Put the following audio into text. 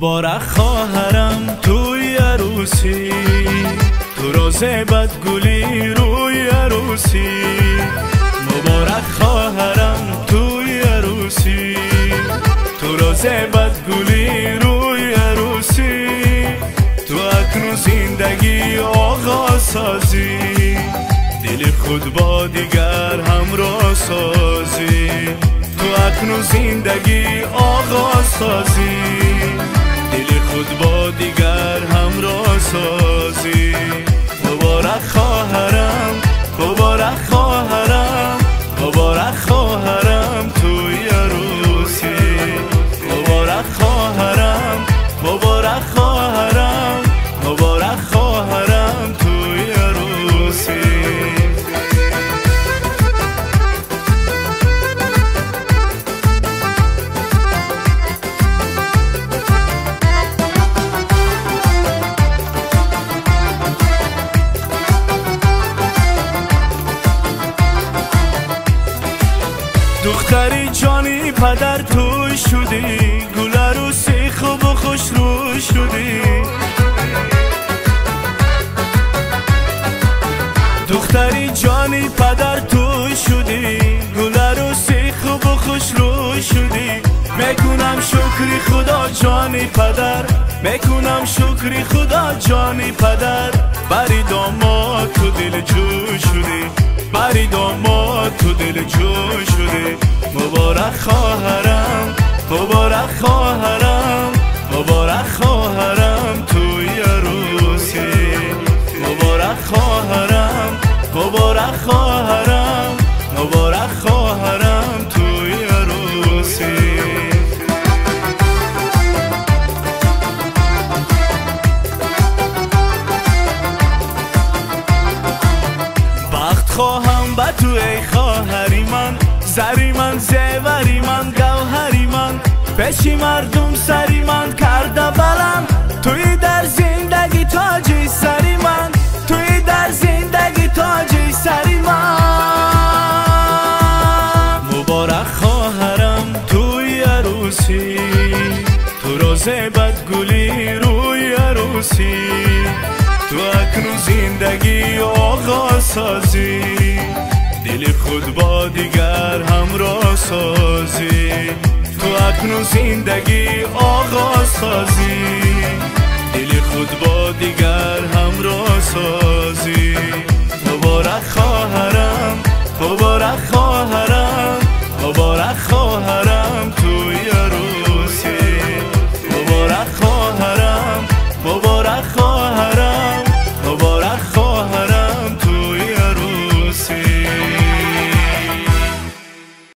مبارک خواهرم توی عروسی، تو روز بدگلی روی عروسی. مبارک خواهرم توی عروسی، تو روز بدگلی روی عروسی. تو اکنون زندگی آغاز سازی، دل خود با دیگر همراه سازی. تو اکنون زندگی آغاز سازی، دل خود با دیگر همراه سازی. مبارک خواهرم، مبارک خواهرم، مبارک خواهرم توی عروسی. مبارک خواهرم، مبارک خواهرم، مبارک خواهرم توی عروسی. دختری جانی پدر توی شدی، گل عروسی خوب و خوش رو شدی. دختری جانی پدر توی شدی، گل عروسی خوب و خوش رو شدی. میکنم شکری خدا جانی پدر، میکنم شکری خدا جانی پدر. بری داماد تو دل جو شدی، بری داماد تو دل جو شدی. مبارک خواهرم، مبارک خواهرم، مبارک خواهرم توی عروسی. مبارک خواهرم، مبارک خواهرم، مبارک خواهرم توی عروسی. بخت خواهم با تو ای خواهری من، زری من، زیوری من، گوهری من. پیشی مردم سری من کرده بلند، توی در زندگی تاجی سری من، توی در زندگی تاجی سری من. مبارک خواهرم توی عروسی، تو روز بدگلی روی عروسی. تو اکنون زندگی آغاز سازی، دل خود با دیگر همراه سازی. تو اکنون زندگی آغاز سازی، دل خود با دیگر